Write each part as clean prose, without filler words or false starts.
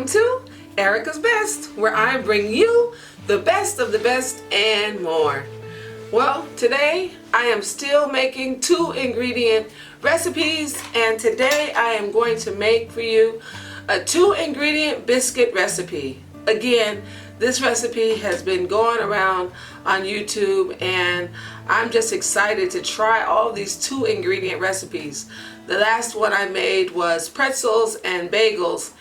to Erika's Best, where I bring you the best of the best and more. Well, today I am still making 2-ingredient recipes, and today I am going to make for you a 2-ingredient biscuit recipe. Again, this recipe has been going around on YouTube, and I'm just excited to try all these 2-ingredient recipes. The last one I made was pretzels and bagels,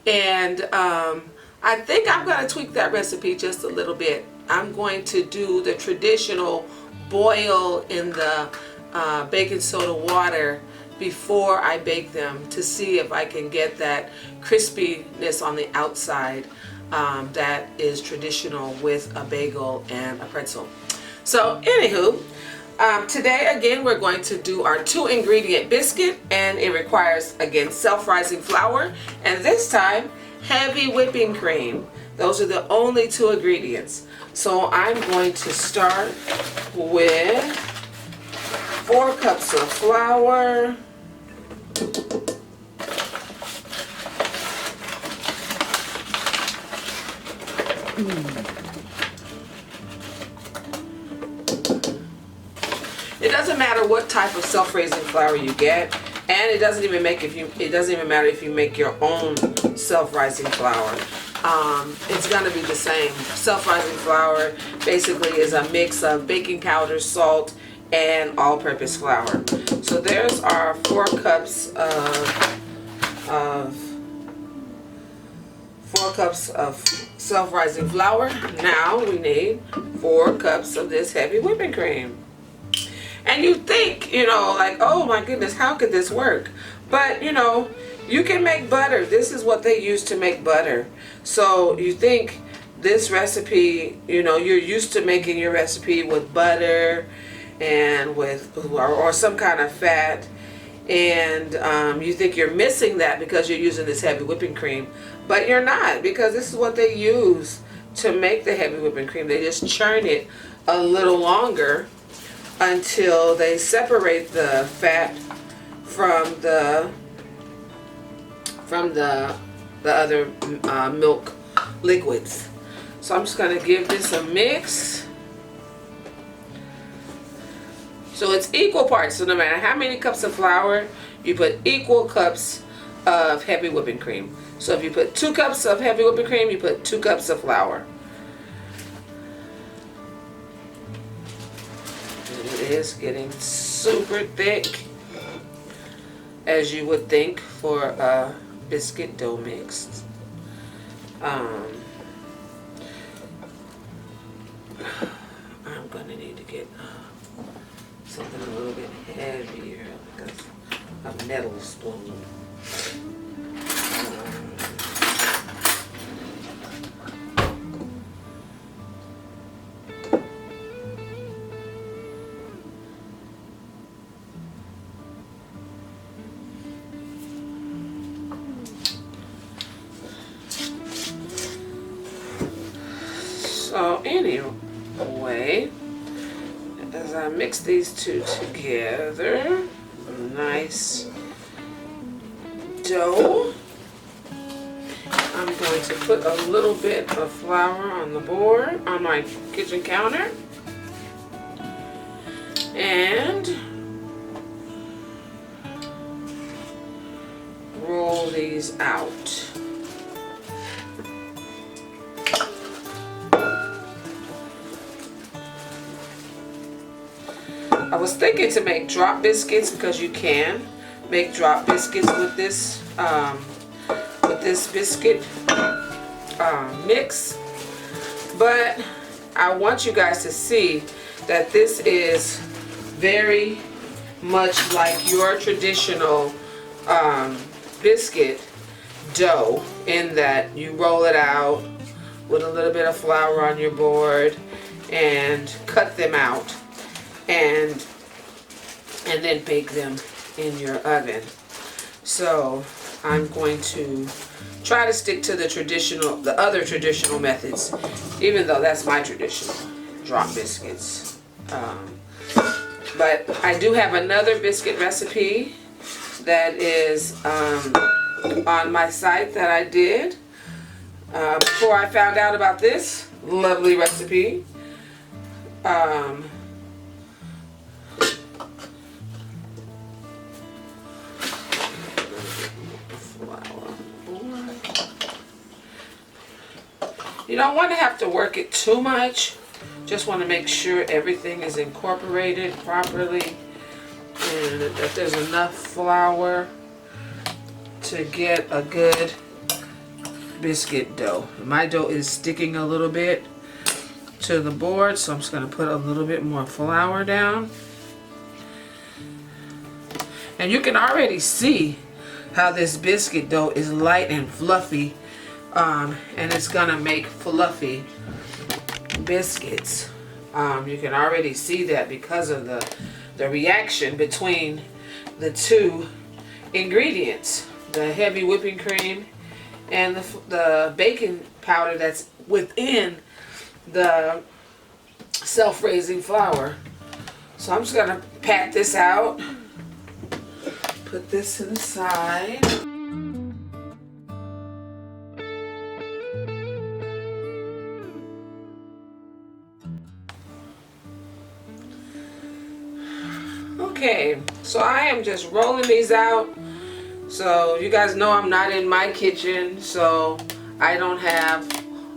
and I think I'm going to tweak that recipe just a little bit. I'm going to do the traditional boil in the baking soda water before I bake them to see if I can get that crispiness on the outside that is traditional with a bagel and a pretzel. So anywho, today again we're going to do our 2-ingredient biscuit, and it requires again self-rising flour, and this time heavy whipping cream. Those are the only 2 ingredients. So I'm going to start with 4 cups of flour, It doesn't matter what type of self-raising flour you get, and it doesn't even matter if you make your own self-rising flour. It's going to be the same. Self-rising flour basically is a mix of baking powder, salt, and all-purpose flour. So there's our 4 cups of 4 cups of self-rising flour. Now we need 4 cups of this heavy whipping cream. And you think, like, oh my goodness, how could this work? But, you can make butter. This is what they use to make butter. So you think this recipe, you're used to making your recipe with butter and with or some kind of fat, and you think you're missing that because you're using this heavy whipping cream, but you're not, because this is what they use to make the heavy whipping cream. They just churn it a little longer until they separate the fat from the other milk liquids. So I'm just going to give this a mix. So it's equal parts. So no matter how many cups of flour, you put equal cups of heavy whipping cream. So if you put 2 cups of heavy whipping cream, you put 2 cups of flour. It is getting super thick, as you would think for a biscuit dough mix. I'm gonna need to get something a little bit heavier because a metal spoon. So anyway, as I mix these 2 together, a nice dough, I'm going to put a little bit of flour on the board, on my kitchen counter, and roll these out. I was thinking to make drop biscuits, because you can make drop biscuits with this biscuit mix, but I want you guys to see that this is very much like your traditional biscuit dough, in that you roll it out with a little bit of flour on your board and cut them out, and then bake them in your oven. So I'm going to try to stick to the other traditional methods, even though that's my traditional drop biscuits. But I do have another biscuit recipe that is on my site that I did Before I found out about this lovely recipe, you don't want to have to work it too much. Just want to make sure everything is incorporated properly and that there's enough flour to get a good biscuit dough. My dough is sticking a little bit to the board, so I'm just going to put a little bit more flour down. And you can already see how this biscuit dough is light and fluffy, and it's going to make fluffy biscuits. You can already see that because of the reaction between the two ingredients, the heavy whipping cream and the baking powder that's within the self-raising flour. So I'm just going to pat this out, put this to the side. Okay, so I am just rolling these out. So you guys know I'm not in my kitchen, so I don't have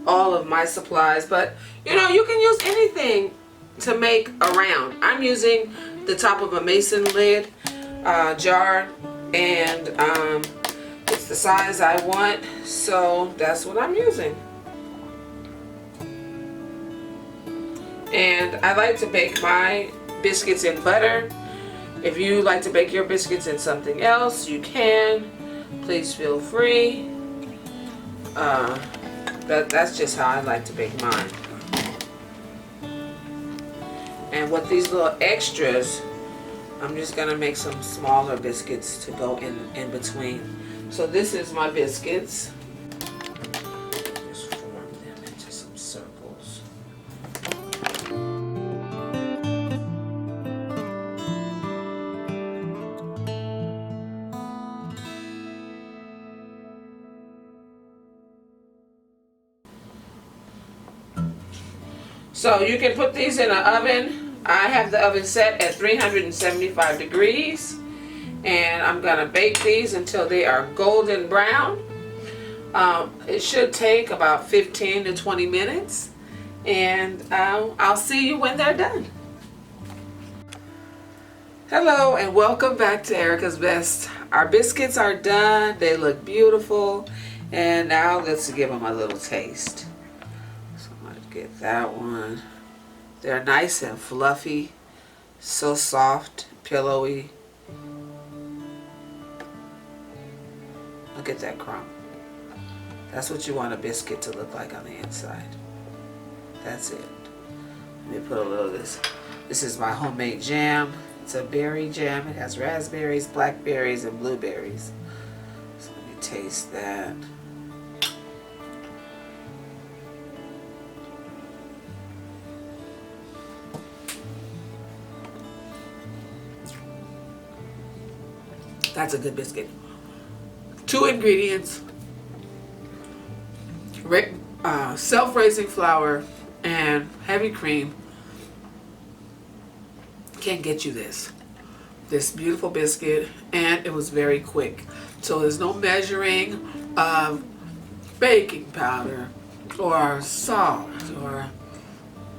all of my supplies, but you know, you can use anything to make a round. I'm using the top of a mason lid jar, and it's the size I want, so that's what I'm using. And I like to bake my biscuits in butter. If you like to bake your biscuits in something else, you can. Please feel free. That's just how I like to bake mine. And with these little extras, I'm just going to make some smaller biscuits to go in between. So this is my biscuits. Just form them into some circles. So you can put these in an oven. I have the oven set at 375 degrees. And I'm going to bake these until they are golden brown. It should take about 15 to 20 minutes. And I'll see you when they're done. Hello and welcome back to Erika's Best. Our biscuits are done. They look beautiful. And now let's give them a little taste. Get that one. They're nice and fluffy, so soft, pillowy. Look at that crumb. That's what you want a biscuit to look like on the inside. That's it. Let me put a little of this. This is my homemade jam. It's a berry jam. It has raspberries, blackberries, and blueberries. So let me taste that. That's a good biscuit. 2 ingredients, self-raising flour and heavy cream can get you this beautiful biscuit, and it was very quick. So there's no measuring of baking powder or salt or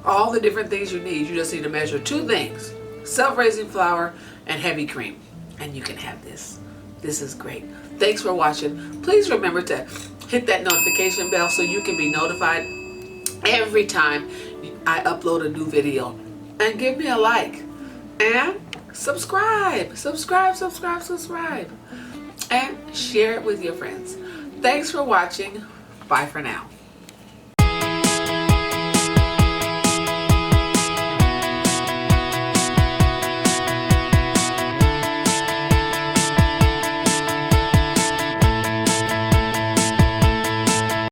all the different things you need. You just need to measure 2 things, self-raising flour and heavy cream. And you can have this. This is great. Thanks for watching. Please remember to hit that notification bell so you can be notified every time I upload a new video. And give me a like. And subscribe. And share it with your friends. Thanks for watching. Bye for now.